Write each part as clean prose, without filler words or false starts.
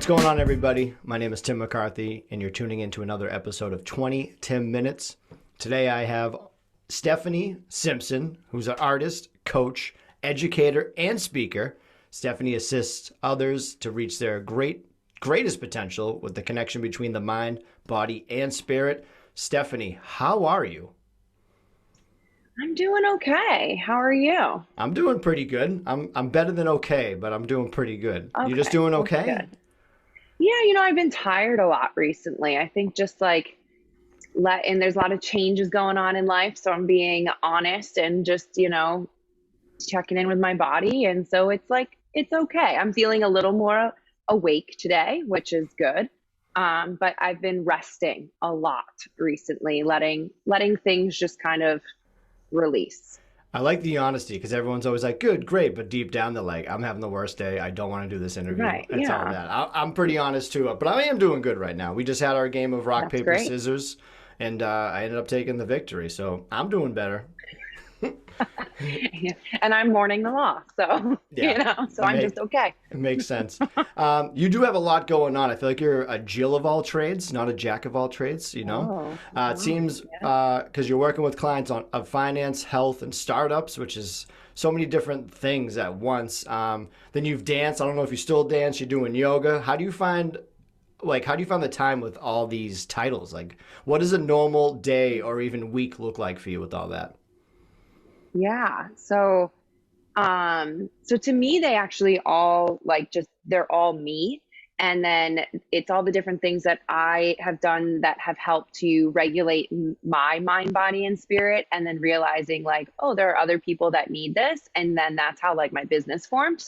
What's going on, everybody? My name is Tim McCarthy, and you're tuning into another episode of 20 Tim Minutes. Today I have Stephanie Simpson, who's an artist, coach, educator, and speaker. Stephanie assists others to reach their greatest potential with the connection between the mind, body, and spirit. Stephanie, how are you? I'm doing okay. How are you? I'm doing pretty good. I'm better than okay, but I'm doing pretty good. You just Okay, doing that's okay? good. Yeah, I've been tired a lot recently. I think just like and there's a lot of changes going on in life, so I'm being honest and just, checking in with my body. And so it's like it's okay. I'm feeling a little more awake today, which is good. But I've been resting a lot recently, letting things just kind of release. I like the honesty because everyone's always like, good, great. But deep down, they're like, I'm having the worst day. I don't want to do this interview. Right. It's all Yeah. that. I'm pretty honest too. But I am doing good right now. We just had our game of rock, That's paper, great. scissors, and I ended up taking the victory. So I'm doing better. And I'm mourning the loss. So, Yeah, so I'm just okay. it makes sense. You do have a lot going on. I feel like you're a Jill of all trades, not a jack of all trades, you know? Oh, It wow. seems Yeah. because you're working with clients of finance, health, and startups, which is so many different things at once. Then you've danced. I don't know if you still dance. You're doing yoga. How do you find the time with all these titles? Like, what does a normal day or even week look like for you with all that? Yeah. So to me, they actually all they're all me. And then it's all the different things that I have done that have helped to regulate my mind, body, and spirit. And then realizing like, oh, there are other people that need this. And then that's how like my business formed.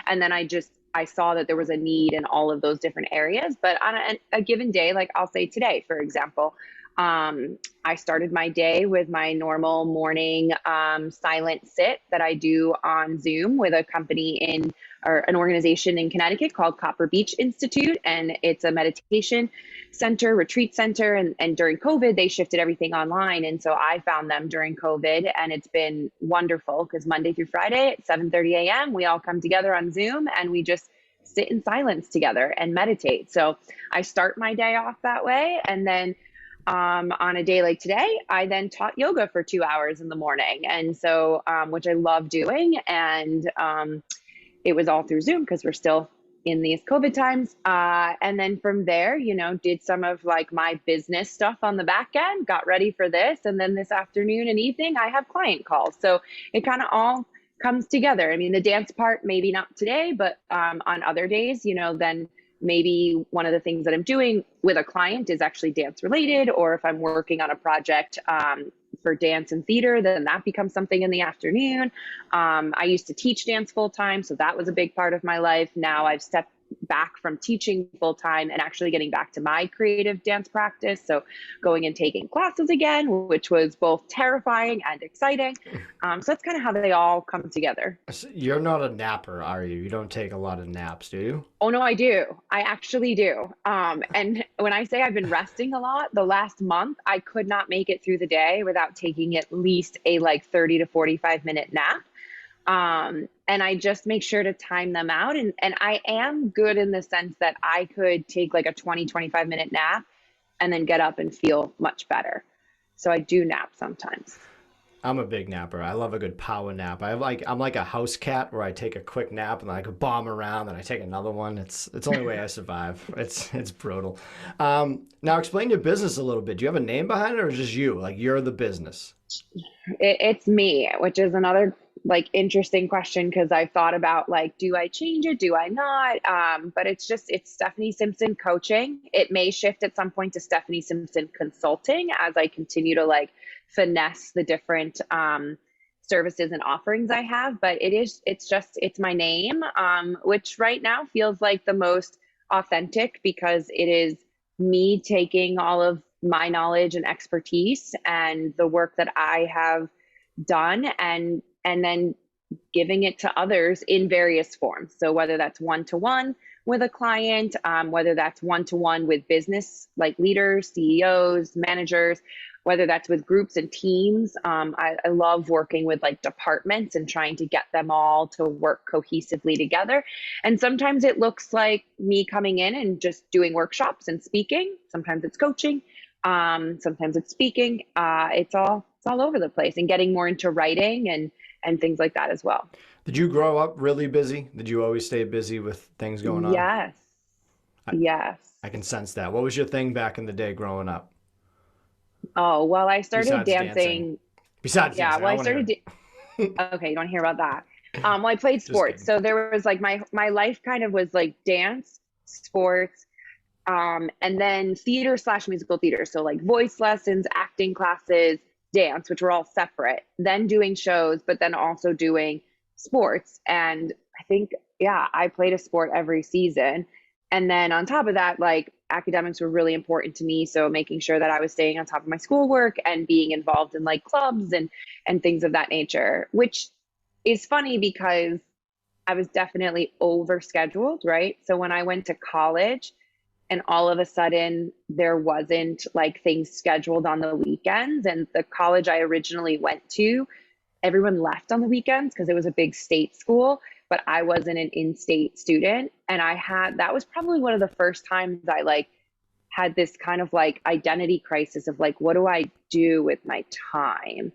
And then I saw that there was a need in all of those different areas. But on a given day, like I'll say today, for example, I started my day with my normal morning silent sit that I do on Zoom with a company or an organization in Connecticut called Copper Beach Institute. And it's a meditation center, retreat center. And during COVID, they shifted everything online. And so I found them during COVID, and it's been wonderful because Monday through Friday at 7:30 a.m., we all come together on Zoom and we just sit in silence together and meditate. So I start my day off that way. And then on a day like today, I then taught yoga for 2 hours in the morning. And so, which I love doing. And it was all through Zoom because we're still in these COVID times. And then from there, did some of like my business stuff on the back end, got ready for this. And then this afternoon and evening, I have client calls. So it kind of all comes together. I mean, the dance part, maybe not today, but on other days, then maybe one of the things that I'm doing with a client is actually dance related, or if I'm working on a project for dance and theater, then that becomes something in the afternoon. I used to teach dance full time, so that was a big part of my life. Now I've stepped back from teaching full time and actually getting back to my creative dance practice. So going and taking classes again, which was both terrifying and exciting. So that's kind of how they all come together. You're not a napper, are you? You don't take a lot of naps, do you? Oh, no, I do. I actually do. And when I say I've been resting a lot, the last month, I could not make it through the day without taking at least a 30 to 45-minute nap. And I just make sure to time them out. And I am good in the sense that I could take like a 20, 25-minute nap and then get up and feel much better. So I do nap sometimes. I'm a big napper. I love a good power nap. I'm like a house cat where I take a quick nap and then I could bomb around and I take another one. It's the only way I survive. It's brutal. Now explain your business a little bit. Do you have a name behind it or just you? Like you're the business? It's me, which is another interesting question because I've thought about do I change it? Do I not? But it's Stephanie Simpson Coaching. It may shift at some point to Stephanie Simpson Consulting as I continue to finesse the different services and offerings I have. But it's my name, which right now feels like the most authentic because it is me taking all of my knowledge and expertise and the work that I have done and then giving it to others in various forms. So whether that's one-to-one with a client, whether that's one-to-one with business like leaders, CEOs, managers, whether that's with groups and teams. I love working with like departments and trying to get them all to work cohesively together. And sometimes it looks like me coming in and just doing workshops and speaking. Sometimes it's coaching. Sometimes it's speaking. It's all over the place, and getting more into writing and things like that as well. Did you grow up really busy? Did you always stay busy with things going on? Yes. I, Yes. I can sense that. What was your thing back in the day growing up? Oh, well, I started Besides dancing. dancing. Besides Yeah, dancing, well, I I want to started. hear. Okay, you want to hear about that? Well, I played Just sports, kidding. so there was like my life kind of was like dance, sports, and then theater slash musical theater. So like voice lessons, acting classes, dance, which were all separate. Then doing shows, but then also doing sports. And I think, yeah, I played a sport every season. And then on top of that, like academics were really important to me. So making sure that I was staying on top of my schoolwork and being involved in like clubs and things of that nature, which is funny because I was definitely overscheduled, right? So when I went to college, and all of a sudden there wasn't like things scheduled on the weekends, and the college I originally went to, everyone left on the weekends because it was a big state school, but I wasn't an in-state student. And that was probably one of the first times I like had this kind of like identity crisis of like, what do I do with my time?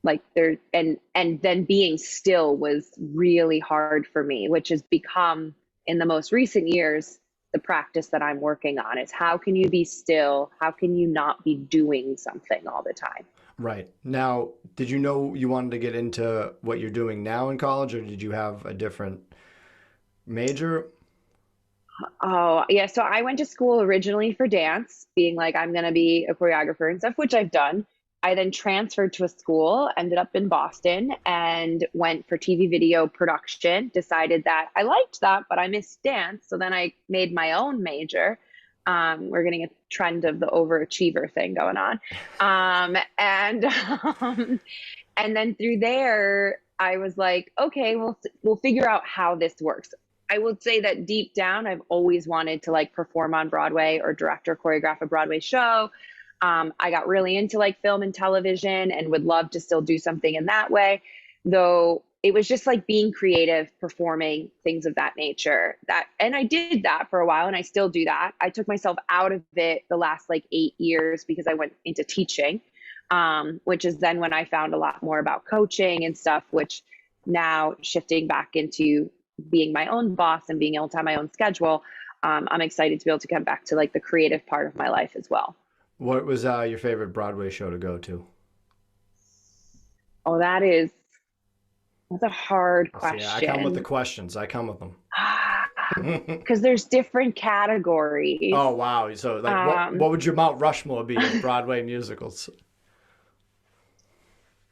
Like there, and then being still was really hard for me, which has become in the most recent years the practice that I'm working on. Is how can you be still? How can you not be doing something all the time? Right. Now, did you know you wanted to get into what you're doing now in college, or did you have a different major? Oh, yeah. So I went to school originally for dance, being like, I'm going to be a choreographer and stuff, which I've done. I then transferred to a school, ended up in Boston, and went for TV video production. Decided that I liked that, but I missed dance. So then I made my own major. We're getting a trend of the overachiever thing going on. And then through there, I was like, okay, we'll figure out how this works. I would say that deep down, I've always wanted to like perform on Broadway or direct or choreograph a Broadway show. I got really into like film and television and would love to still do something in that way, though it was just like being creative, performing, things of that nature. And I did that for a while, and I still do that. I took myself out of it the last like 8 years because I went into teaching, which is then when I found a lot more about coaching and stuff, which now shifting back into being my own boss and being able to have my own schedule, I'm excited to be able to come back to like the creative part of my life as well. What was your favorite Broadway show to go to? Oh, that's a hard Let's see. I come with the question. questions. I come with them. Because there's different categories. Oh wow! So like, what Um, would your Mount Rushmore be of Broadway musicals?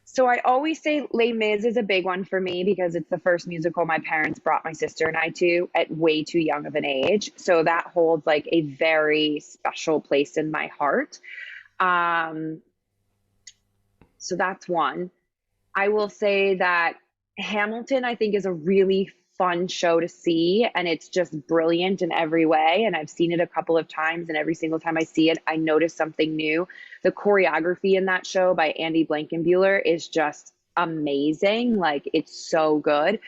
so I always say Les Mis is a big one for me because it's the first musical my parents brought my sister and I to at way too young of an age. So that holds like a very special place in my heart. Um, so that's one. I will say that Hamilton, I think, is a really fun show to see, and it's just brilliant in every way. And I've seen it a couple of times, and every single time I see it, I notice something new. The choreography in that show by Andy Blankenbuehler is just amazing. Like, it's so good.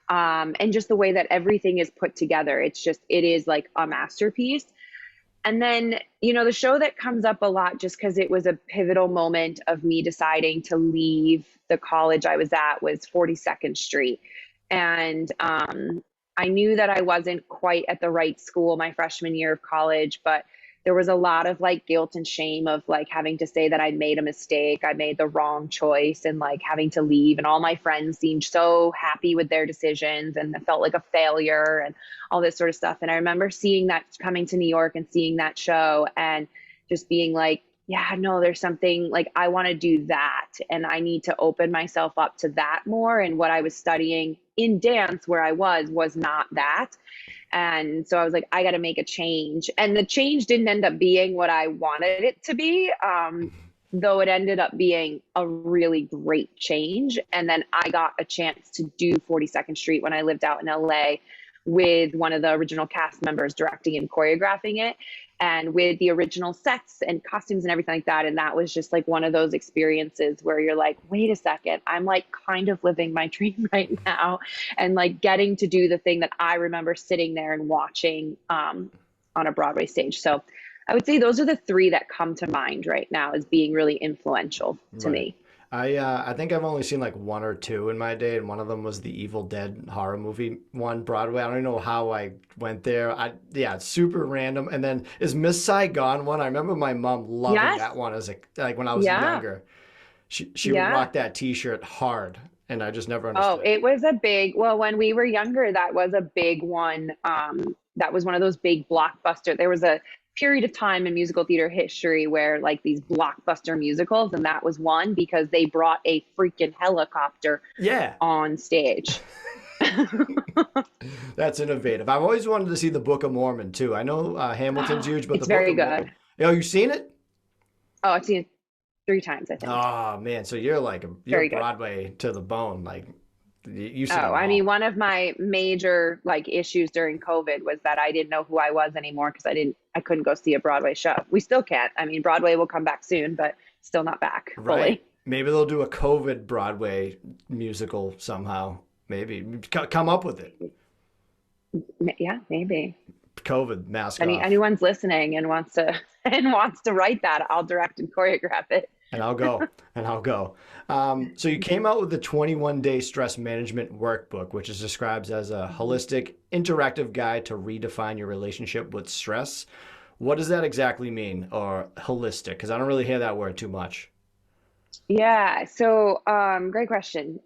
And just the way that everything is put together, it is like a masterpiece. And then, the show that comes up a lot just because it was a pivotal moment of me deciding to leave the college I was at was 42nd Street. And I knew that I wasn't quite at the right school my freshman year of college, but there was a lot of like guilt and shame of like having to say that I made a mistake, I made the wrong choice, and like having to leave. And all my friends seemed so happy with their decisions, and it felt like a failure and all this sort of stuff. And I remember seeing that, coming to New York and seeing that show and just being like, yeah, no, there's something like I want to do that. And I need to open myself up to that more. And what I was studying in dance where I was not that. And so I was like, I got to make a change. And the change didn't end up being what I wanted it to be, though it ended up being a really great change. And then I got a chance to do 42nd Street when I lived out in LA, with one of the original cast members directing and choreographing it, and with the original sets and costumes and everything like that. And that was just like one of those experiences where you're like, wait a second, I'm like kind of living my dream right now, and like getting to do the thing that I remember sitting there and watching on a Broadway stage. So I would say those are the three that come to mind right now as being really influential to Right. me. I think I've only seen like one or two in my day, and one of them was the Evil Dead horror movie one Broadway. I don't even know how I went there. Yeah, it's super random. And then is Miss Saigon one? I remember my mom loving Yes. that one as a like when I was Yeah. younger. She would Yeah. rock that T-shirt hard, and I just never Oh, understood. it was a big, well, when we were younger, that was a big one. That was one of those big blockbuster. There was a period of time in musical theater history where like these blockbuster musicals, and that was one because they brought a freaking helicopter Yeah, on stage. that's innovative. I've always wanted to see the Book of Mormon too. I know Hamilton's huge, but the It's Book very of Mormon. good. Oh, you seen it? Oh, I've seen it 3 times, I think. Oh man, so you're like you're Very good. Broadway to the bone. Like you've seen Oh, them I mean, all. one of my major like issues during COVID was that I didn't know who I was anymore because I couldn't go see a Broadway show. We still can't. I mean, Broadway will come back soon, but still not back Right. fully. Maybe they'll do a COVID Broadway musical somehow. Maybe come up with it. Yeah, maybe. COVID mask off, Anyone's listening and wants to and wants to write that, I'll direct and choreograph it. and I'll go, and I'll go. So you came out with the 21-day stress management workbook, which is described as a holistic, interactive guide to redefine your relationship with stress. What does that exactly mean, or holistic? Because I don't really hear that word too much. Yeah, so great question.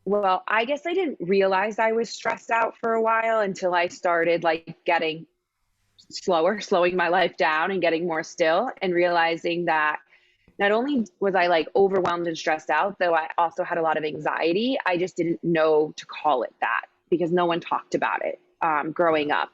Well, I guess I didn't realize I was stressed out for a while until I started like getting slowing my life down and getting more still and realizing that not only was I like overwhelmed and stressed out, though I also had a lot of anxiety. I just didn't know to call it that because no one talked about it Yeah. growing up.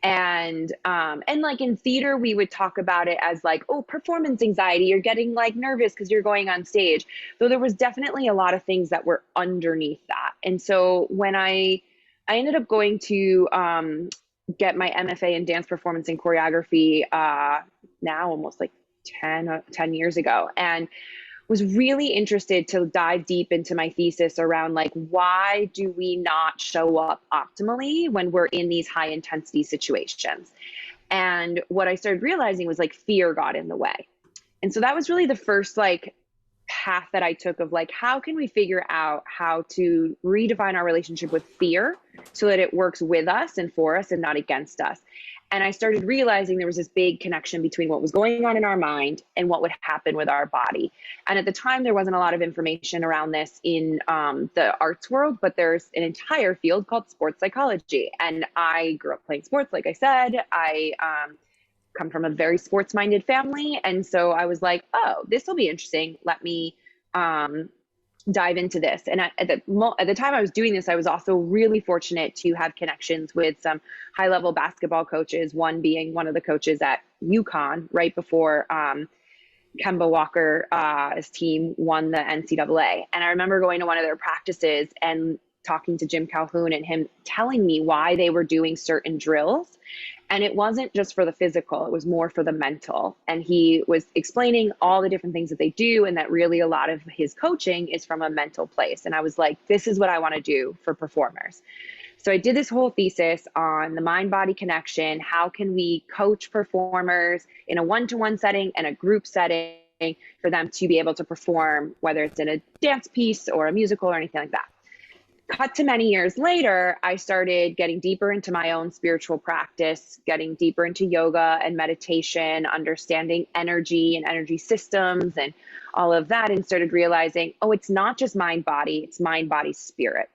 And like in theater, we would talk about it as like, oh, performance anxiety. You're getting like nervous because you're going on stage. Though there was definitely a lot of things that were underneath that. And so when I ended up going to get my MFA in dance performance and choreography now almost like 10 years ago, and was really interested to dive deep into my thesis around like why do we not show up optimally when we're in these high intensity situations. And what I started realizing was like fear got in the way. And so that was really the first like path that I took of like, how can we figure out how to redefine our relationship with fear so that it works with us and for us and not against us. And I started realizing there was this big connection between what was going on in our mind and what would happen with our body. And at the time, there wasn't a lot of information around this in the arts world, but there's an entire field called sports psychology. And I grew up playing sports, like I said. I come from a very sports minded family. And so I was like, oh, this will be interesting. Let me um, dive into this. And at the time I was doing this, I was also really fortunate to have connections with some high level basketball coaches, one being one of the coaches at UConn right before Kemba Walker's team won the NCAA. And I remember going to one of their practices and talking to Jim Calhoun and him telling me why they were doing certain drills. And it wasn't just for the physical, it was more for the mental. And he was explaining all the different things that they do, and that really a lot of his coaching is from a mental place. And I was like, this is what I want to do for performers. So I did this whole thesis on the mind body connection. How can we coach performers in a one-to-one setting and a group setting for them to be able to perform, whether it's in a dance piece or a musical or anything like that? Cut to many years later, I started getting deeper into my own spiritual practice, getting deeper into yoga and meditation, understanding energy and energy systems and all of that, and started realizing, oh, it's not just mind body, it's mind body spirit.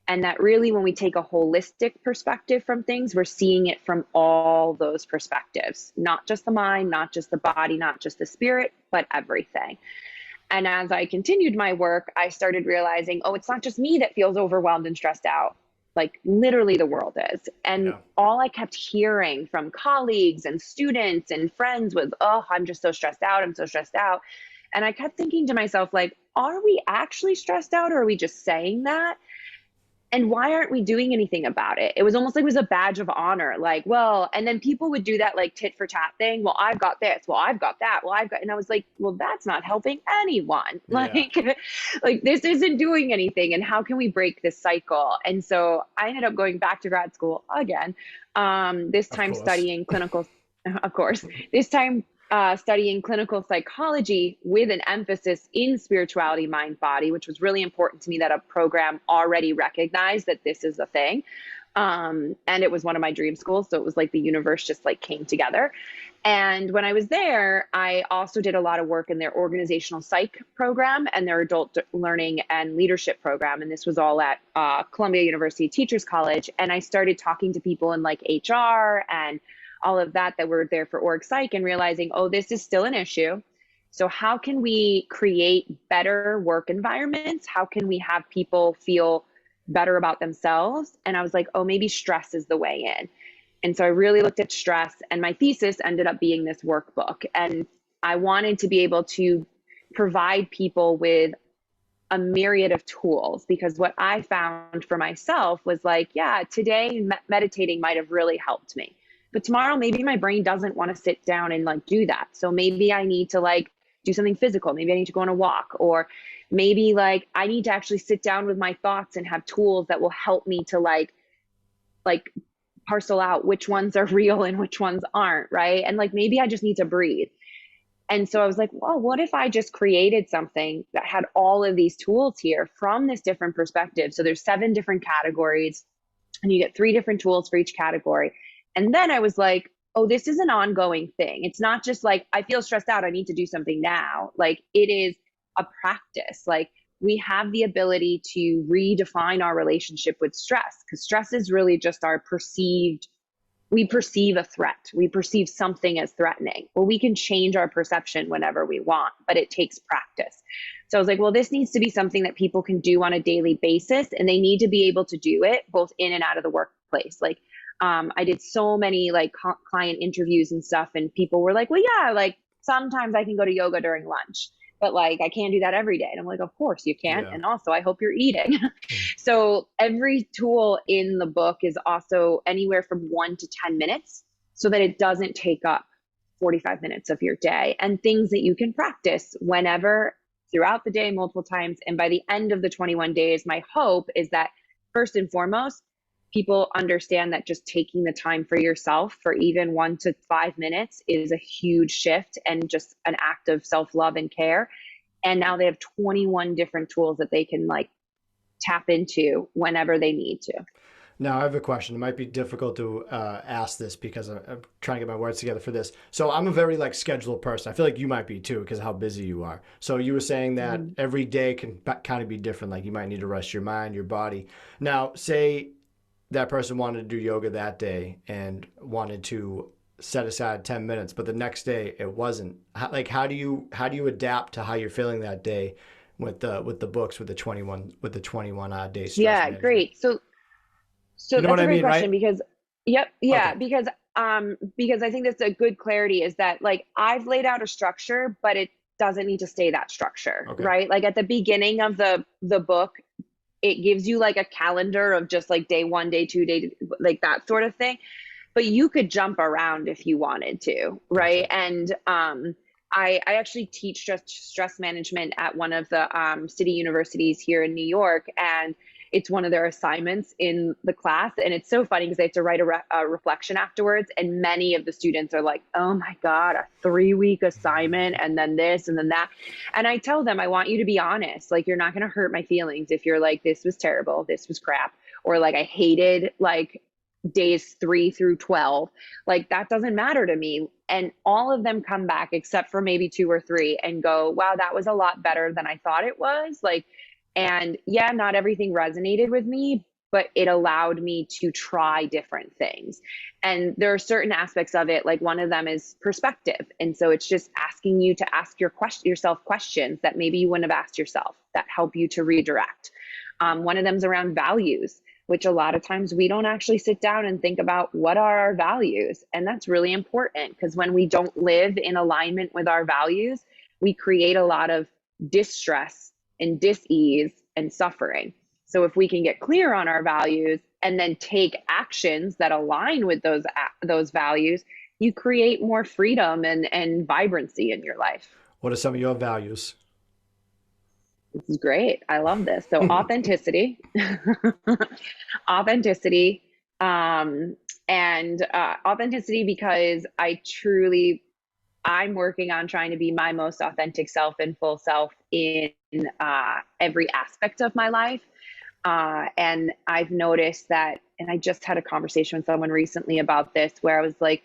And that really, when we take a holistic perspective from things, we're seeing it from all those perspectives, not just the mind, not just the body, not just the spirit, but everything. And as I continued my work, I started realizing, oh, it's not just me that feels overwhelmed and stressed out. Like literally the world is. And Yeah. all I kept hearing from colleagues and students and friends was, oh, I'm just so stressed out. I'm so stressed out. And I kept thinking to myself, like, are we actually stressed out or are we just saying that? And why aren't we doing anything about it? It was almost like it was a badge of honor. Like, well, and then people would do that like tit for tat thing. Well, I've got this. Well, I've got that. Well, I've got, and I was like, well, that's not helping anyone. Yeah, Like this isn't doing anything. And how can we break this cycle? And so I ended up going back to grad school again. This of time course. studying clinical, of course, this time studying clinical psychology with an emphasis in spirituality, mind, body, which was really important to me that a program already recognized that this is a thing. And it was one of my dream schools. So it was like the universe just like came together. And when I was there, I also did a lot of work in their organizational psych program and their adult learning and leadership program. And this was all at Columbia University Teachers College. And I started talking to people in like HR and all of that were there for org psych and realizing, oh, this is still an issue. So how can we create better work environments? How can we have people feel better about themselves? And I was like, oh, maybe stress is the way in. And so I really looked at stress, and my thesis ended up being this workbook. And I wanted to be able to provide people with a myriad of tools, because what I found for myself was like, yeah, today meditating might have really helped me. But tomorrow, maybe my brain doesn't want to sit down and like do that. So maybe I need to like do something physical. Maybe I need to go on a walk, or maybe like I need to actually sit down with my thoughts and have tools that will help me to like parcel out which ones are real and which ones aren't, right? And like maybe I just need to breathe. And so I was like, well, what if I just created something that had all of these tools here from this different perspective? So there's 7 different categories, and you get 3 different tools for each category. And then I was like, oh, this is an ongoing thing. It's not just like, I feel stressed out, I need to do something now. Like it is a practice. Like we have the ability to redefine our relationship with stress, because stress is really just our perceived, we perceive a threat. We perceive something as threatening. Well, we can change our perception whenever we want, but it takes practice. So I was like, well, this needs to be something that people can do on a daily basis, and they need to be able to do it both in and out of the workplace. Like, I did so many like client interviews and stuff, and people were like, well, yeah, like sometimes I can go to yoga during lunch, but like I can't do that every day. And I'm like, of course you can. Yeah. And also, I hope you're eating. So every tool in the book is also anywhere from 1 to 10 minutes, so that it doesn't take up 45 minutes of your day, and things that you can practice whenever throughout the day, multiple times. And by the end of the 21 days, my hope is that first and foremost, people understand that just taking the time for yourself for even 1 to 5 minutes is a huge shift and just an act of self-love and care. And now they have 21 different tools that they can like tap into whenever they need to. Now, I have a question. It might be difficult to ask this because I'm trying to get my words together for this. So I'm a very like scheduled person. I feel like you might be too because of how busy you are. So you were saying that Mhm. every day can kind of be different. Like you might need to rest your mind, your body. Now, say that person wanted to do yoga that day and wanted to set aside 10 minutes, but the next day it wasn't. Like how do you adapt to how you're feeling that day with the books with the 21 odd day stress Yeah, management? great. So You know what that's a I great mean, question right? because yep, yeah, Okay. because I think that's a good clarity is that like I've laid out a structure, but it doesn't need to stay that structure, Okay. right? Like at the beginning of the book, it gives you like a calendar of just like day 1, day 2, day like that sort of thing. But you could jump around if you wanted to, right? Gotcha. And I actually teach just stress management at one of the city universities here in New York, and it's one of their assignments in the class. And it's so funny because they have to write a reflection afterwards, and many of the students are like, "Oh my God, a 3-week assignment, and then this, and then that." And I tell them, I want you to be honest. Like, you're not going to hurt my feelings if you're like, "This was terrible, this was crap," or like, "I hated like days 3 through 12." Like that doesn't matter to me. And all of them come back except for maybe 2 or 3 and go, wow, that was a lot better than I thought it was. Like, and yeah, not everything resonated with me, but it allowed me to try different things. And there are certain aspects of it, like one of them is perspective. And so it's just asking you to ask yourself questions that maybe you wouldn't have asked yourself that help you to redirect. One of them is around values, which a lot of times we don't actually sit down and think about what are our values. And that's really important because when we don't live in alignment with our values, we create a lot of distress and dis-ease and suffering. So if we can get clear on our values and then take actions that align with those values, you create more freedom and vibrancy in your life. What are some of your values? This is great. I love this. So authenticity, authenticity, authenticity, because I'm working on trying to be my most authentic self and full self in every aspect of my life. And I've noticed that, and I just had a conversation with someone recently about this, where I was like,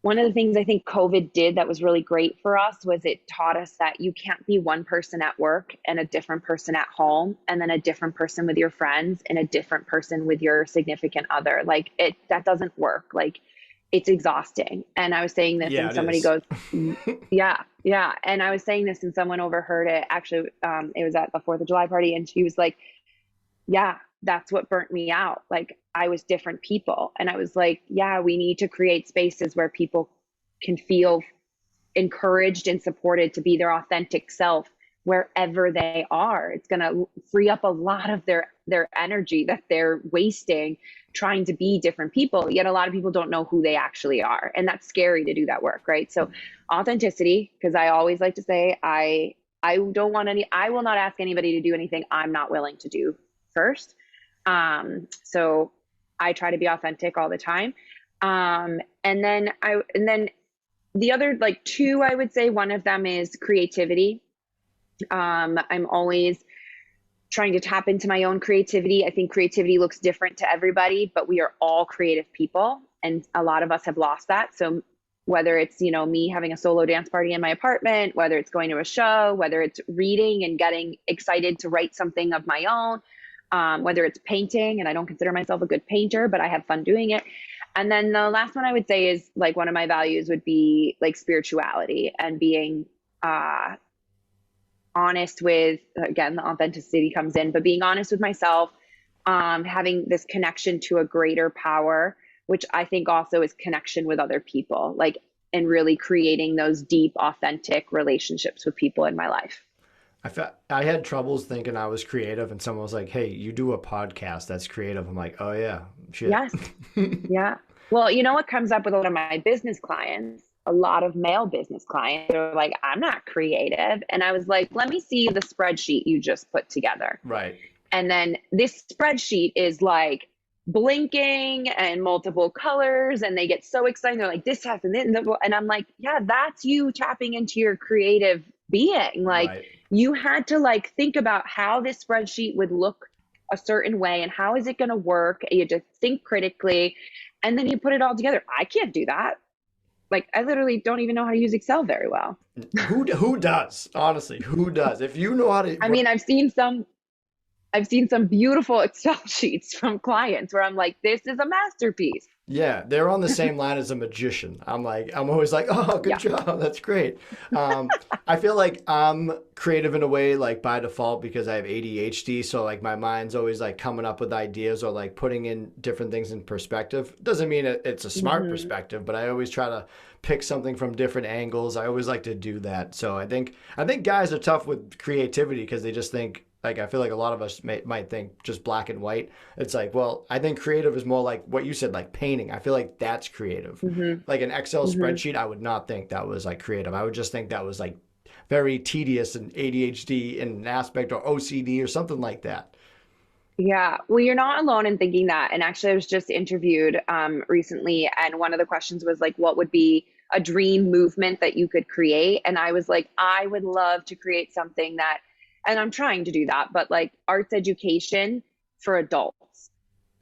one of the things I think COVID did that was really great for us was it taught us that you can't be one person at work and a different person at home, and then a different person with your friends and a different person with your significant other. Like that doesn't work. Like it's exhausting. And I was saying this Yeah, and it somebody is. goes, yeah, yeah. And I was saying this and someone overheard it. Actually, it was at the 4th of July party, and she was like, yeah, that's what burnt me out. Like I was different people. And I was like, yeah, we need to create spaces where people can feel encouraged and supported to be their authentic self wherever they are. It's going to free up a lot of their energy that they're wasting trying to be different people. Yet a lot of people don't know who they actually are. And that's scary to do that work, right? So authenticity, because I always like to say, I will not ask anybody to do anything I'm not willing to do first. So I try to be authentic all the time. And then the other like two, I would say one of them is creativity. I'm always trying to tap into my own creativity. I think creativity looks different to everybody, but we are all creative people. And a lot of us have lost that. So whether it's, me having a solo dance party in my apartment, whether it's going to a show, whether it's reading and getting excited to write something of my own, whether it's painting, and I don't consider myself a good painter, but I have fun doing it. And then the last one I would say is like one of my values would be like spirituality and being honest with, again, the authenticity comes in, but being honest with myself, having this connection to a greater power, which I think also is connection with other people, like, and really creating those deep, authentic relationships with people in my life. I had troubles thinking I was creative, and someone was like, "Hey, you do a podcast that's creative." I'm like, "Oh yeah, shit." Yes. Yeah. Well, you know what comes up with a lot of my business clients, a lot of male business clients are like, I'm not creative. And I was like, let me see the spreadsheet you just put together. Right. And then this spreadsheet is like blinking and multiple colors, and they get so excited. They're like, this has an it. And I'm like, yeah, that's you tapping into your creative being. Like Right. you had to like think about how this spreadsheet would look a certain way and how is it going to work. You had to think critically, and then you put it all together. I can't do that. Like I literally don't even know how to use Excel very well. Who does? Honestly, who does? If you know how to, I mean, I've seen some beautiful Excel sheets from clients where I'm like, this is a masterpiece. yeah, they're on the same line as a magician. I'm always like, oh, good Yeah. job, that's great. I feel like I'm creative in a way, like by default, because I have ADHD. So like my mind's always like coming up with ideas or like putting in different things in perspective. Doesn't mean it's a smart perspective, but I always try to pick something from different angles. I always like to do that. So I think guys are tough with creativity because they just think, like, I feel like a lot of us might think just black and white. It's like, well, I think creative is more like what you said, like painting. I feel like that's creative. Like an Excel spreadsheet, I would not think that was like creative. I would just think that was like very tedious and ADHD in an aspect, or OCD or something like that. Yeah. Well, you're not alone in thinking that. And actually, I was just interviewed recently, and one of the questions was like, what would be a dream movement that you could create? And I was like, I would love to create something that, and I'm trying to do that, but like arts education for adults.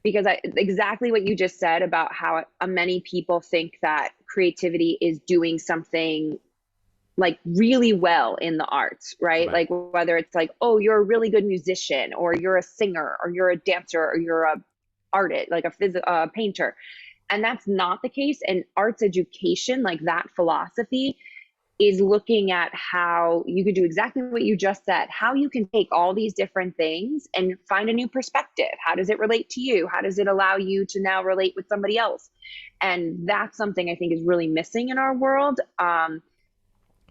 Because exactly what you just said about how many people think that creativity is doing something like really well in the arts, right? Right. Like whether it's like, oh, you're a really good musician, or you're a singer, or you're a dancer, or you're a artist, like a painter. And that's not the case. And arts education, like that philosophy, is looking at how you could do exactly what you just said, how you can take all these different things and find a new perspective. How does it relate to you? How does it allow you to now relate with somebody else? And that's something I think is really missing in our world.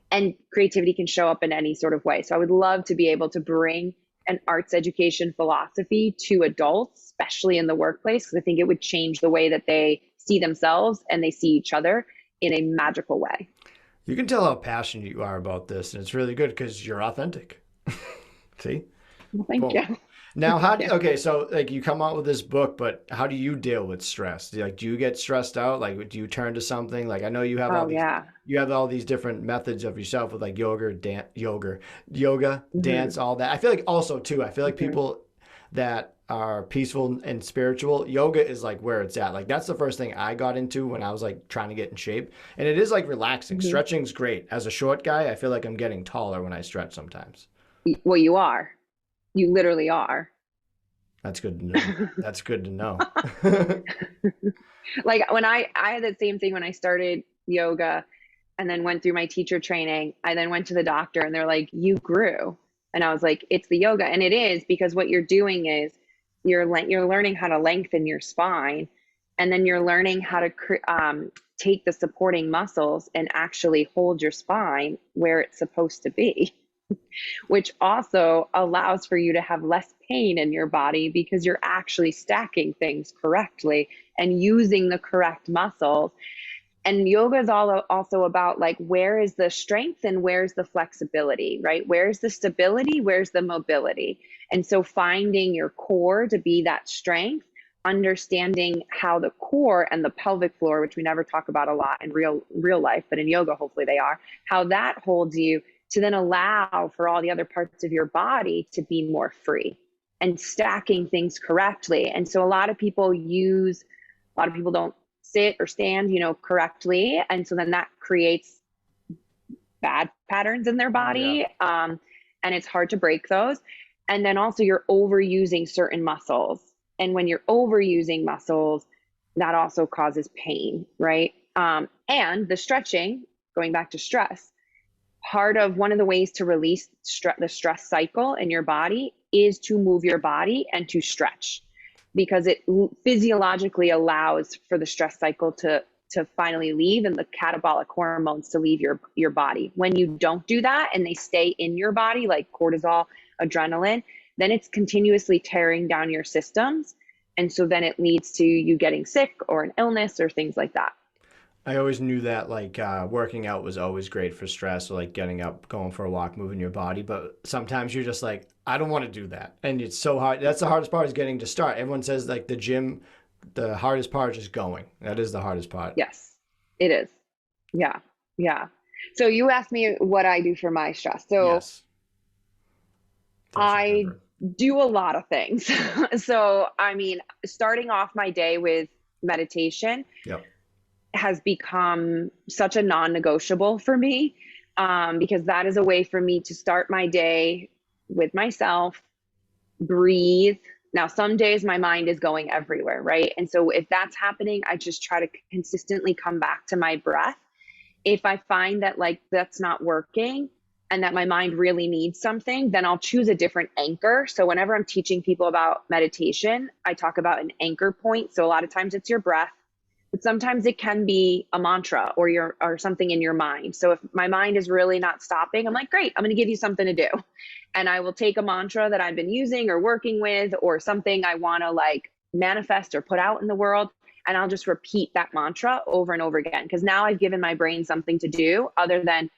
And creativity can show up in any sort of way. So I would love to be able to bring an arts education philosophy to adults, especially in the workplace, because I think it would change the way that they see themselves and they see each other in a magical way. You can tell how passionate you are about this, and it's really good because you're authentic. See? Well, thank Boom. you. Now, Thank you. okay, so like you come out with this book, but how do you deal with stress? Do you get stressed out? Like, do you turn to something? Like, I know Oh, yeah. you have all these different methods of yourself with like yoga, Hmm. dance, all that. I feel like also too, I feel like Hmm. people that are peaceful and spiritual, yoga is like where it's at. Like, that's the first thing I got into when I was like trying to get in shape. And it is like relaxing. Hmm. Stretching's great. As a short guy, I feel like I'm getting taller when I stretch sometimes. Well, you are. You literally are. That's good to know. That's good to know. Like when I had the same thing when I started yoga and then went through my teacher training. I then went to the doctor and they're like, "You grew." And I was like, "It's the yoga." And it is, because what you're doing is you're learning how to lengthen your spine, and then you're learning how to take the supporting muscles and actually hold your spine where it's supposed to be, which also allows for you to have less pain in your body because you're actually stacking things correctly and using the correct muscles. And yoga is all also about like, where is the strength and where's the flexibility, right? Where's the stability? Where's the mobility? And so finding your core to be that strength, understanding how the core and the pelvic floor, which we never talk about a lot in real life, but in yoga, hopefully they are, how that holds you to then allow for all the other parts of your body to be more free and stacking things correctly. And so a lot of people don't sit or stand, correctly. And so then that creates bad patterns in their Yeah. body. And it's hard to break those. And then also you're overusing certain muscles. And when you're overusing muscles, that also causes pain, right? And the stretching, going back to stress, part of one of the ways to release the stress cycle in your body is to move your body and to stretch, because it physiologically allows for the stress cycle to finally leave and the catabolic hormones to leave your body. When you don't do that and they stay in your body, like cortisol, adrenaline, then it's continuously tearing down your systems. And so then it leads to you getting sick or an illness or things like that. I always knew that like working out was always great for stress or like getting up, going for a walk, moving your body. But sometimes you're just like, I don't want to do that. And it's so hard. That's the hardest part is getting to start. Everyone says like the gym, the hardest part is just going. That is the hardest part. Yes, it is. Yeah. Yeah. So you asked me what I do for my stress. So Yes. First I remember. do a lot of things. So, I mean, starting off my day with meditation Yep. has become such a non-negotiable for me, because that is a way for me to start my day with myself, breathe. Now, some days my mind is going everywhere, right? And so if that's happening, I just try to consistently come back to my breath. If I find that like that's not working and that my mind really needs something, then I'll choose a different anchor. So whenever I'm teaching people about meditation, I talk about an anchor point. So a lot of times it's your breath, but sometimes it can be a mantra or something in your mind. So if my mind is really not stopping, I'm like, great, I'm going to give you something to do. And I will take a mantra that I've been using or working with or something I want to like manifest or put out in the world. And I'll just repeat that mantra over and over again. Because now I've given my brain something to do other than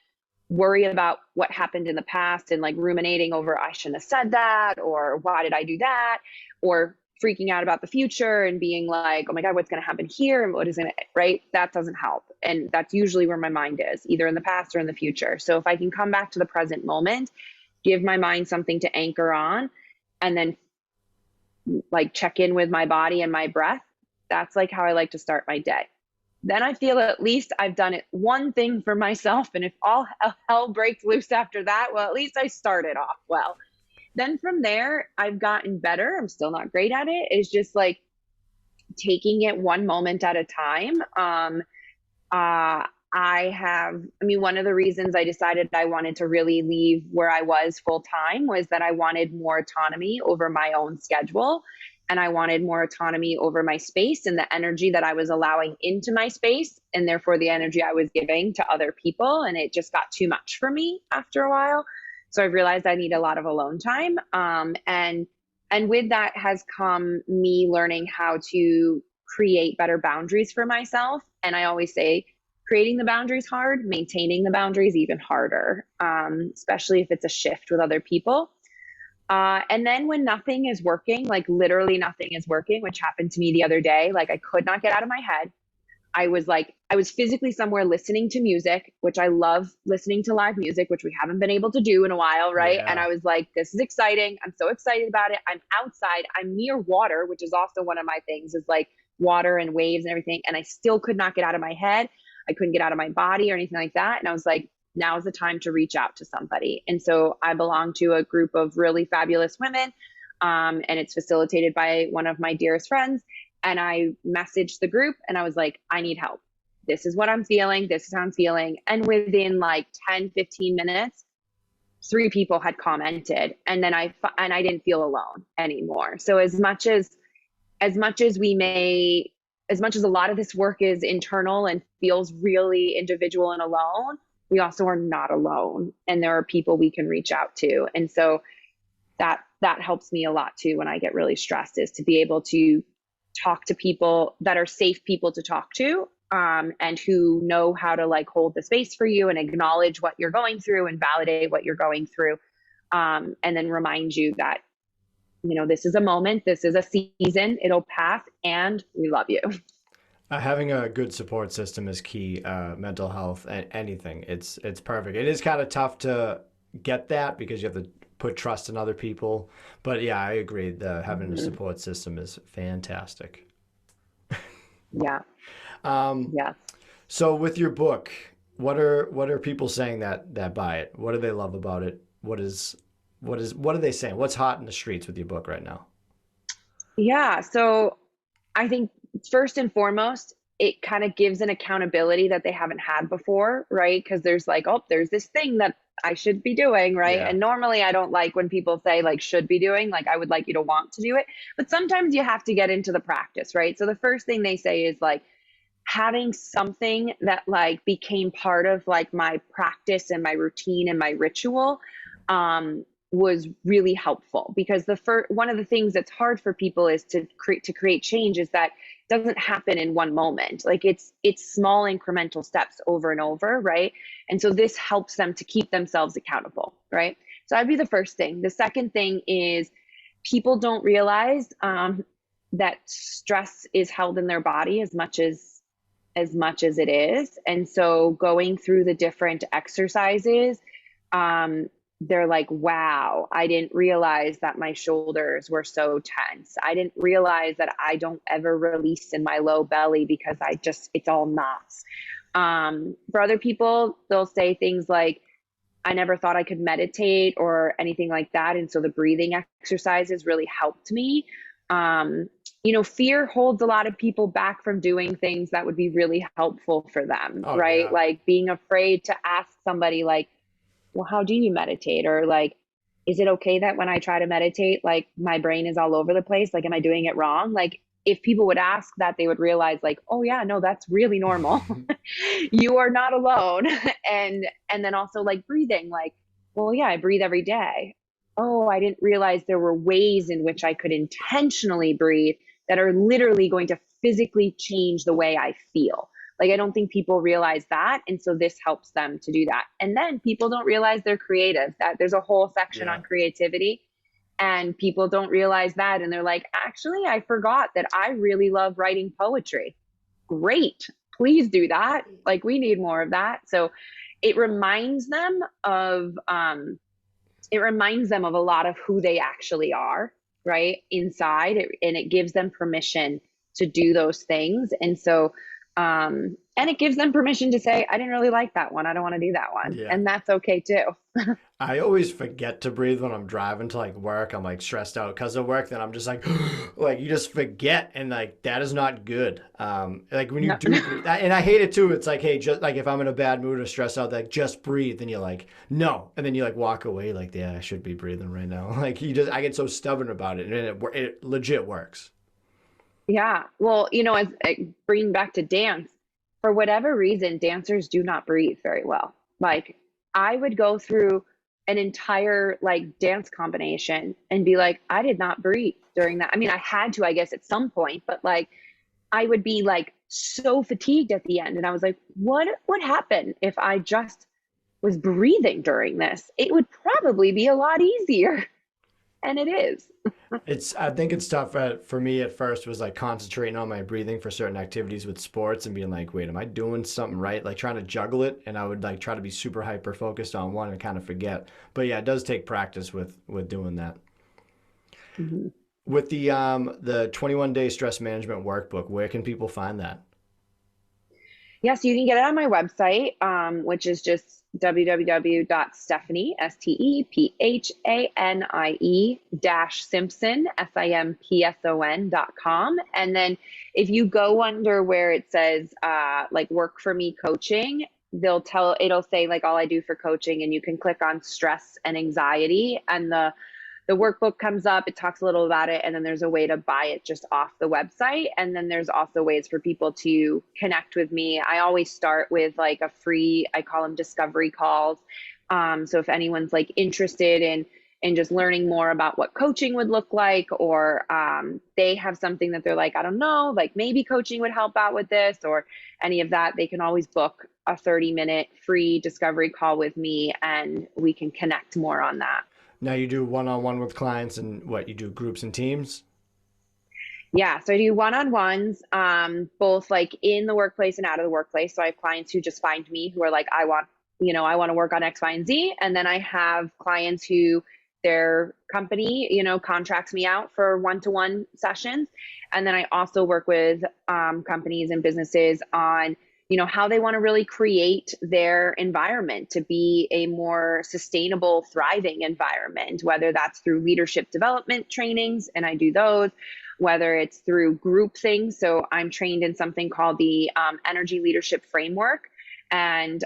worry about what happened in the past and like ruminating over, I shouldn't have said that, or why did I do that? Or freaking out about the future and being like, oh my God, what's going to happen here? And what is going to, right? That doesn't help. And that's usually where my mind is, either in the past or in the future. So if I can come back to the present moment, give my mind something to anchor on, and then like check in with my body and my breath, that's like how I like to start my day. Then I feel at least I've done it one thing for myself. And if all hell breaks loose after that, well, at least I started off well. Then from there, I've gotten better. I'm still not great at it. It's just like taking it one moment at a time. I mean, one of the reasons I decided I wanted to really leave where I was full time was that I wanted more autonomy over my own schedule. And I wanted more autonomy over my space and the energy that I was allowing into my space, and therefore the energy I was giving to other people. And it just got too much for me after a while. So I've realized I need a lot of alone time. And with that has come me learning how to create better boundaries for myself. And I always say, creating the boundaries hard, maintaining the boundaries even harder, especially if it's a shift with other people. And then when nothing is working, like literally nothing is working, which happened to me the other day, like I could not get out of my head. I was physically somewhere listening to music, which I love listening to live music, which we haven't been able to do in a while, right? And Yeah. I was like, this is exciting. I'm so excited about it. I'm outside. I'm near water, which is also one of my things is like water and waves and everything. And I still could not get out of my head. I couldn't get out of my body or anything like that. And I was like, now is the time to reach out to somebody. And so I belong to a group of really fabulous women. And it's facilitated by one of my dearest friends. And I messaged the group and I was like, I need help. This is what I'm feeling. This is how I'm feeling. And within like 10, 15 minutes, three people had commented. And then I didn't feel alone anymore. So as much as we may, as much as a lot of this work is internal and feels really individual and alone, we also are not alone. And there are people we can reach out to. And so that helps me a lot too when I get really stressed, is to be able to talk to people that are safe people to talk to, and who know how to like hold the space for you and acknowledge what you're going through and validate what you're going through, and then remind you that, this is a moment, this is a season, it'll pass, and we love you. Having a good support system is key. Mental health and anything, it's perfect. It is kind of tough to get that because you have to put trust in other people. But yeah, I agree. The having a Mhm. support system is fantastic. Yeah. Um, Yes. so with your book, what are people saying that buy it? What do they love about it? What are they saying? What's hot in the streets with your book right now? Yeah. So I think first and foremost, it kind of gives an accountability that they haven't had before, right? Because there's like, oh, there's this thing that I should be doing, right? Yeah. And normally I don't like when people say like should be doing, like I would like you to want to do it. But sometimes you have to get into the practice, right? So the first thing they say is like having something that like became part of like my practice and my routine and my ritual, was really helpful, because the first one of the things that's hard for people is to create change is that it doesn't happen in one moment. Like it's small incremental steps over and over, right? And so this helps them to keep themselves accountable, right? So that'd be the first thing. The second thing is people don't realize, that stress is held in their body as much as it is. And so going through the different exercises, um, they're like, wow, I didn't realize that my shoulders were so tense. I didn't realize that I don't ever release in my low belly because it's all knots. For other people, they'll say things like, I never thought I could meditate or anything like that. And so the breathing exercises really helped me. Fear holds a lot of people back from doing things that would be really helpful for them, Oh right? yeah. Like being afraid to ask somebody, like, well, how do you meditate? Or like, is it okay that when I try to meditate, like my brain is all over the place? Like, am I doing it wrong? Like, if people would ask that, they would realize, like, oh yeah, no, that's really normal. You are not alone. And then also like breathing, like, well, yeah, I breathe every day. Oh, I didn't realize there were ways in which I could intentionally breathe that are literally going to physically change the way I feel. Like, I don't think people realize that. And so this helps them to do that. And then people don't realize they're creative, that there's a whole section Yeah. on creativity. And people don't realize that. And they're like, actually, I forgot that I really love writing poetry. Great. Please do that. Like, we need more of that. So it reminds them of, a lot of who they actually are, right? Inside, and it gives them permission to do those things. And so, and it gives them permission to say, I didn't really like that one. I don't want to do that one. Yeah. And that's okay too. I always forget to breathe when I'm driving to like work. I'm like stressed out because of work. Then I'm just like, like you just forget, and like that is not good. Like when you No. do breathe, and I hate it too. It's like, hey, just like if I'm in a bad mood or stressed out, like just breathe, and you're like, no, and then you like walk away, like, yeah, I should be breathing right now. Like I get so stubborn about it, and it legit works. Yeah. Well, as bringing back to dance, for whatever reason, dancers do not breathe very well. Like, I would go through an entire like dance combination and be like, I did not breathe during that. I mean, I had to, I guess, at some point, but like I would be like so fatigued at the end. And I was like, what would happen if I just was breathing during this? It would probably be a lot easier. And it is. I think it's tough for me at first was like concentrating on my breathing for certain activities with sports and being like, wait, am I doing something right? Like trying to juggle it, and I would like try to be super hyper focused on one and kind of forget. But yeah, it does take practice with doing that. Mhm. With the 21-day stress management workbook, where can people find that? Yes, you can get it on my website, which is just www.stephanie, Stephanie dash Simpson, Simpson.com. And then if you go under where it says like work for me coaching, it'll say like all I do for coaching, and you can click on stress and anxiety, and the workbook comes up, it talks a little about it, and then there's a way to buy it just off the website. And then there's also ways for people to connect with me. I always start with like a free, I call them discovery calls. So if anyone's like interested in just learning more about what coaching would look like, or they have something that they're like, I don't know, like maybe coaching would help out with this or any of that, they can always book a 30-minute free discovery call with me, and we can connect more on that. Now you do one-on-one with clients, and what you do groups and teams? Yeah, so I do one-on-ones, both like in the workplace and out of the workplace. So I have clients who just find me who are like, I want to work on X, Y, and Z. And then I have clients who their company, contracts me out for one-to-one sessions. And then I also work with companies and businesses on, how they want to really create their environment to be a more sustainable, thriving environment, whether that's through leadership development trainings, and I do those, whether it's through group things. So I'm trained in something called the Energy Leadership Framework. And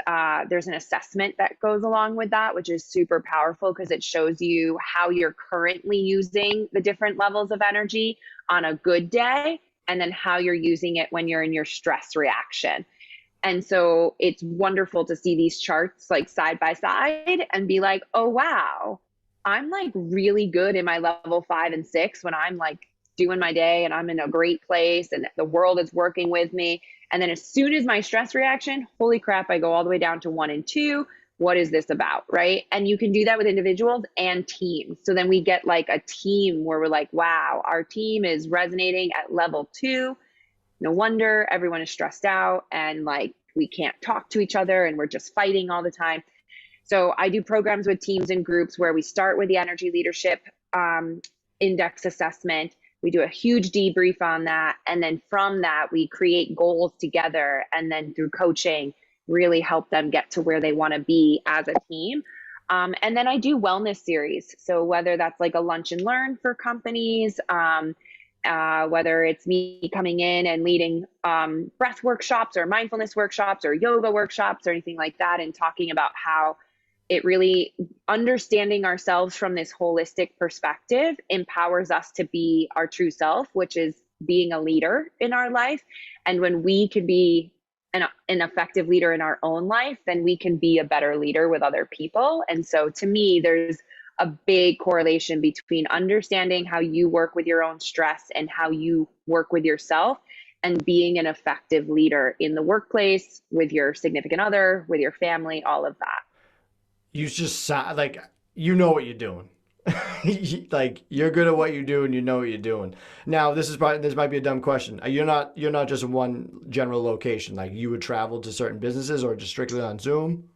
there's an assessment that goes along with that, which is super powerful because it shows you how you're currently using the different levels of energy on a good day, and then how you're using it when you're in your stress reaction. And so it's wonderful to see these charts like side by side and be like, oh, wow, I'm like really good in my level 5 and 6 when I'm like doing my day and I'm in a great place and the world is working with me. And then as soon as my stress reaction, holy crap, I go all the way down to 1 and 2. What is this about? Right. And you can do that with individuals and teams. So then we get like a team where we're like, wow, our team is resonating at level 2. No wonder everyone is stressed out and like we can't talk to each other and we're just fighting all the time. So I do programs with teams and groups where we start with the energy leadership index assessment. We do a huge debrief on that. And then from that, we create goals together. And then through coaching, really help them get to where they want to be as a team. And then I do wellness series. So whether that's like a lunch and learn for companies, whether it's me coming in and leading breath workshops or mindfulness workshops or yoga workshops or anything like that, and talking about how it really understanding ourselves from this holistic perspective empowers us to be our true self, which is being a leader in our life. And when we can be an effective leader in our own life, then we can be a better leader with other people. And so to me, there's a big correlation between understanding how you work with your own stress and how you work with yourself, and being an effective leader in the workplace, with your significant other, with your family, all of that. You just like you know what you're doing. Like you're good at what you do and you know what you're doing. Now this might be a dumb question. You're not just in one general location. Like you would travel to certain businesses or just strictly on Zoom.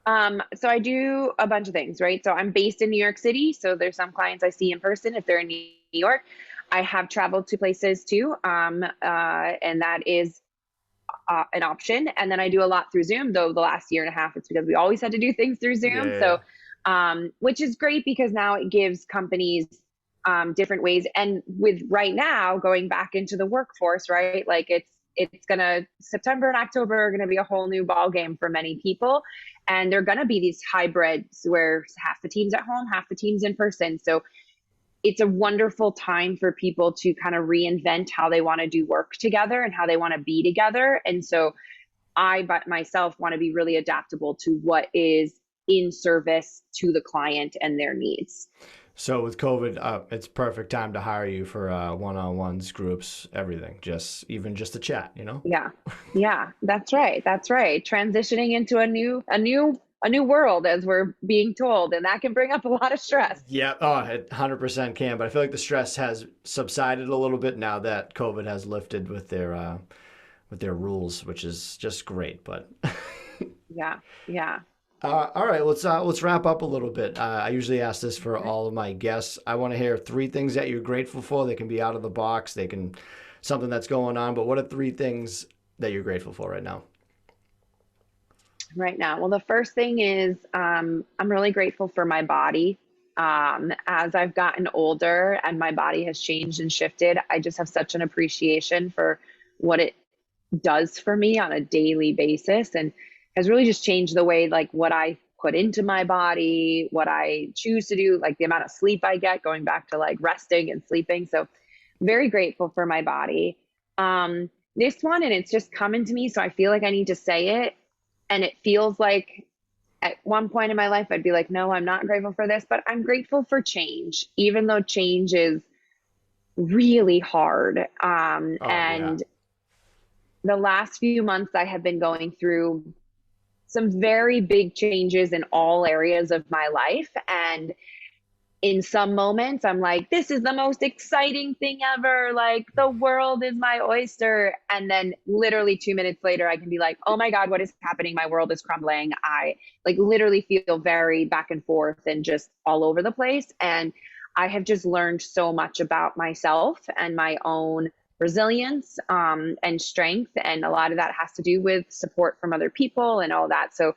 So I do a bunch of things, right? So I'm based in New York City. So there's some clients I see in person if they're in New York. I have traveled to places too. And that is an option. And then I do a lot through Zoom, though the last year and a half, it's because we always had to do things through Zoom. Yeah. So, which is great because now it gives companies different ways. And with right now going back into the workforce, right? Like it's gonna September and October are gonna be a whole new ball game for many people, and they're gonna be these hybrids where half the team's at home, half the team's in person. So it's a wonderful time for people to kind of reinvent how they want to do work together and how they want to be together. And so I myself want to be really adaptable to what is in service to the client and their needs. So with COVID, it's perfect time to hire you for one-on-ones, groups, everything. Just a chat, you know? Yeah. Yeah, that's right. That's right. Transitioning into a new world, as we're being told, and that can bring up a lot of stress. Yeah, oh, it 100% can. But I feel like the stress has subsided a little bit now that COVID has lifted with their rules, which is just great. But Yeah. Yeah. all right, let's wrap up a little bit. I usually ask this for all of my guests. I want to hear three things that you're grateful for. They can be out of the box. They can something that's going on. But what are three things that you're grateful for right now? Right now. Well, the first thing is I'm really grateful for my body. As I've gotten older and my body has changed and shifted, I just have such an appreciation for what it does for me on a daily basis, and has really just changed the way, like, what I put into my body, what I choose to do, like the amount of sleep I get, going back to like resting and sleeping. So very grateful for my body. This one, and it's just coming to me, so I feel like I need to say it. And it feels like at one point in my life, I'd be like, no, I'm not grateful for this, but I'm grateful for change, even though change is really hard. Oh yeah. And the last few months, I have been going through some very big changes in all areas of my life. And in some moments, I'm like, this is the most exciting thing ever. Like, the world is my oyster. And then literally 2 minutes later, I can be like, oh my God, what is happening? My world is crumbling. I like literally feel very back and forth and just all over the place. And I have just learned so much about myself and my own resilience, and strength. And a lot of that has to do with support from other people and all that. So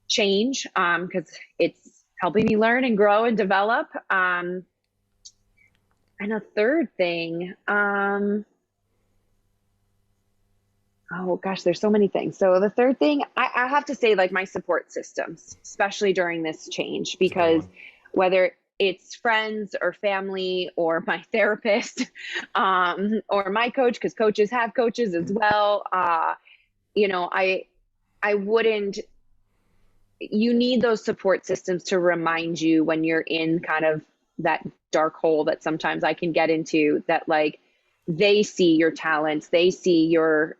change, because it's helping me learn and grow and develop. And a third thing, oh gosh, there's so many things. So the third thing, I have to say, like, my support systems, especially during this change, That's a good because one. whether it's friends or family or my therapist, or my coach, because coaches have coaches as well. You know, I wouldn't, you need those support systems to remind you when you're in kind of that dark hole that sometimes I can get into, that like they see your talents, they see your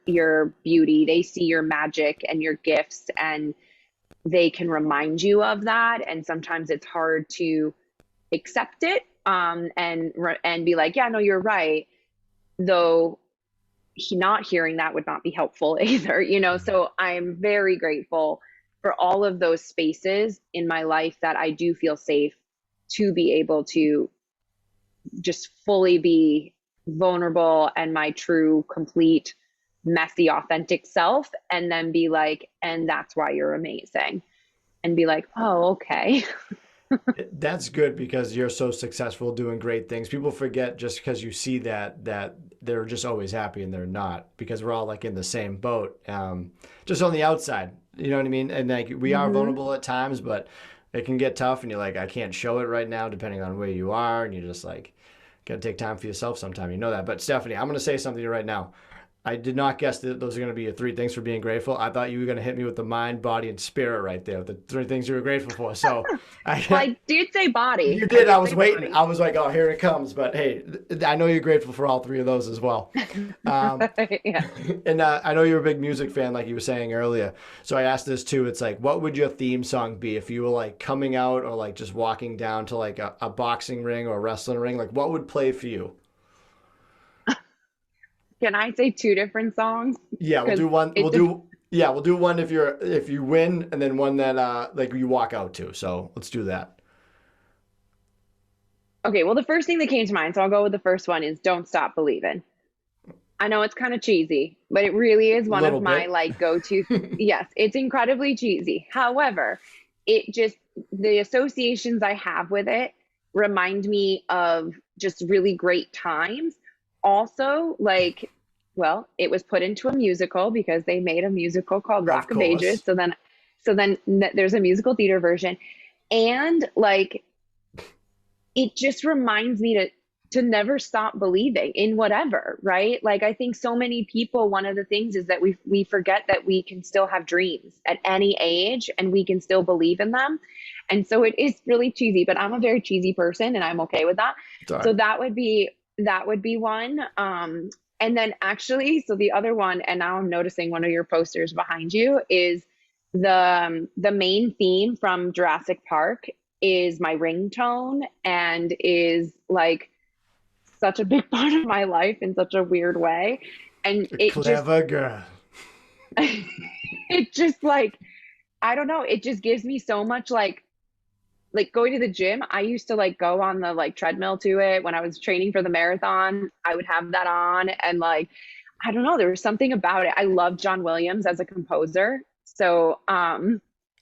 beauty, they see your magic and your gifts, and they can remind you of that. And sometimes it's hard to accept it, and be like, yeah, no, you're right. Though not hearing that would not be helpful either, you know? Mhm. So I'm very grateful for all of those spaces in my life that I do feel safe to be able to just fully be vulnerable and my true, complete, messy, authentic self. And then be like, and that's why you're amazing. And be like, oh, okay. That's good because you're so successful doing great things. People forget just because you see that they're just always happy and they're not, because we're all like in the same boat, just on the outside. You know what I mean? And like we are Hmm. vulnerable at times, but it can get tough, and you're like, I can't show it right now, depending on where you are, and you're just like, gotta take time for yourself sometime. You know that. But Stephanie, I'm gonna say something to you right now. I did not guess that those are going to be your three things for being grateful. I thought you were going to hit me with the mind, body, and spirit right there, the three things you were grateful for. So Well, I, I did say body. you I did. I did was say waiting. body. I was like, oh, here it comes. But hey, I know you're grateful for all three of those as well. Um, Yeah. and I know you're a big music fan, like you were saying earlier. So I asked this too. It's like, what would your theme song be if you were like coming out or like just walking down to like a boxing ring or a wrestling ring? Like, what would play for you? Can I say two different songs? Yeah, we'll Because do one. it def- We'll do one if you win, and then one that like you walk out to. So let's do that. okay, well, the first thing that came to mind, so I'll go with the first one, is Don't Stop Believing. I know it's kind of cheesy, but it really is A one of little my bit. like go-to. Yes, it's incredibly cheesy. However, it just, the associations I have with it remind me of just really great times. Also, like, well, it was put into a musical because they made a musical called Of Rock of Ages. course. So then there's a musical theater version. And like, it just reminds me to to never stop believing in whatever, right? Like I think so many people, one of the things is that we forget that we can still have dreams at any age and we can still believe in them. And so it is really cheesy, but I'm a very cheesy person and I'm okay with that. Sorry. So that would be one. And then actually, so the other one, and now I'm noticing one of your posters behind you is the main theme from Jurassic Park is my ringtone and is like such a big part of my life in such a weird way. And it Clever girl. it just like, I don't know, it just gives me so much like going to the gym. I used to like go on the like treadmill to it when I was training for the marathon. I would have that on and like, I don't know, there was something about it. I love John Williams as a composer. So,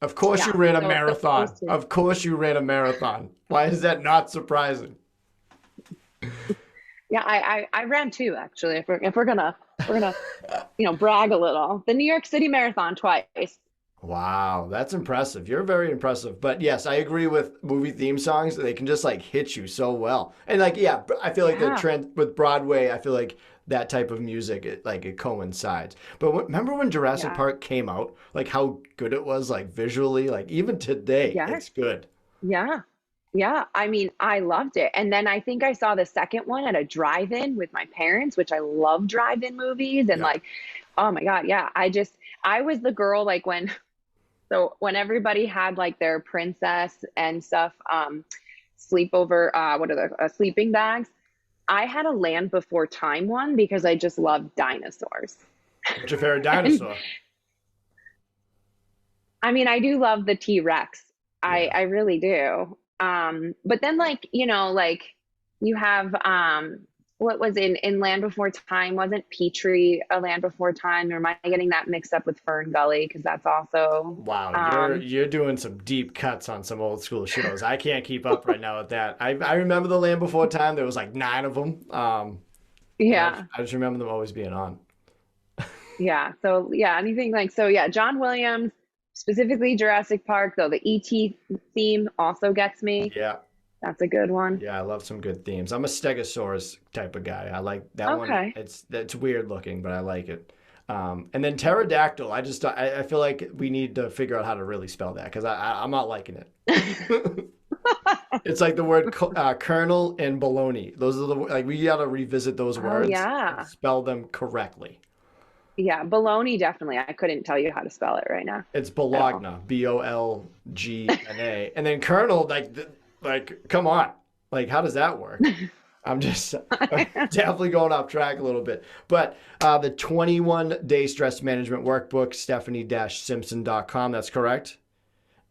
Of course you ran a marathon. Of course you ran a marathon. Why is that not surprising? Yeah, I ran two actually. If we're gonna brag a little. The New York City Marathon twice. Wow, that's impressive. You're very impressive. But yes, I agree with movie theme songs. They can just like hit you so well. And like, yeah, I feel like the trend with Broadway, I feel like that type of music, it coincides. But remember when Jurassic Park came out, like how good it was, like visually, like even today, it's good. Yeah. Yeah. I mean, I loved it. And then I think I saw the second one at a drive-in with my parents, which I love drive-in movies. And like, oh my God. Yeah. I was the girl, like so when everybody had like their princess and stuff, sleepover, what are the sleeping bags? I had a Land Before Time one because I just love dinosaurs. What's your favorite dinosaur? I mean, I do love the T-Rex. I really do. But then like, like you have, what was in Land Before Time? Wasn't Petrie a Land Before Time? Or am I getting that mixed up with Fern Gully? Because that's also wow. You're doing some deep cuts on some old school shows. I can't keep up right now with that. I remember the Land Before Time. There was like 9 of them. Yeah. I just remember them always being on. Yeah. So yeah, anything like so. Yeah, John Williams, specifically Jurassic Park. Though the ET theme also gets me. Yeah. That's a good one. Yeah, I love some good themes. I'm a Stegosaurus type of guy. I like that one. It's weird looking, but I like it. And then pterodactyl. I feel like we need to figure out how to really spell that because I'm not liking it. It's like the word kernel and baloney. Those are we got to revisit those words. And spell them correctly. Yeah, baloney definitely. I couldn't tell you how to spell it right now. It's Bologna, Bolgna, and then kernel like, come on. Like, how does that work? I'm just definitely going off track a little bit. But the 21-day stress management workbook, Stephanie-Simpson.com, that's correct?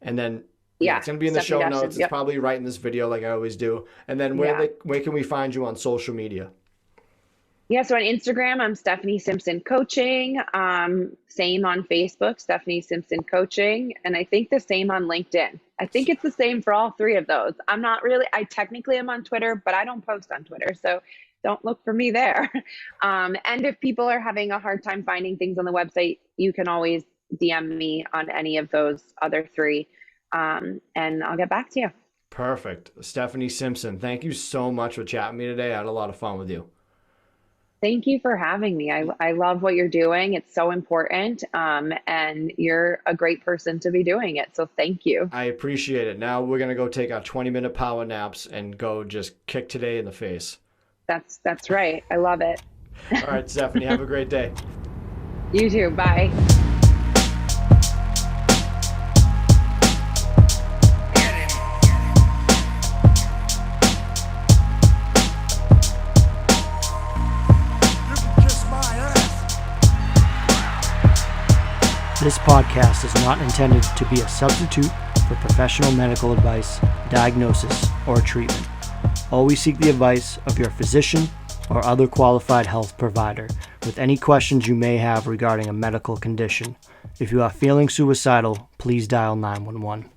And then it's going to be in the show notes. It's probably right in this video like I always do. And then where can we find you on social media? Yeah, so on Instagram, I'm Stephanie Simpson Coaching. Same on Facebook, Stephanie Simpson Coaching. And I think the same on LinkedIn. I think it's the same for all three of those. I technically am on Twitter, but I don't post on Twitter. So don't look for me there. And if people are having a hard time finding things on the website, you can always DM me on any of those other three. And I'll get back to you. Perfect. Stephanie Simpson, thank you so much for chatting with me today. I had a lot of fun with you. Thank you for having me. I love what you're doing. It's so important. And you're a great person to be doing it. So thank you. I appreciate it. Now we're going to go take our 20-minute power naps and go just kick today in the face. That's right. I love it. All right, Stephanie, have a great day. You too. Bye. This podcast is not intended to be a substitute for professional medical advice, diagnosis, or treatment. Always seek the advice of your physician or other qualified health provider with any questions you may have regarding a medical condition. If you are feeling suicidal, please dial 911.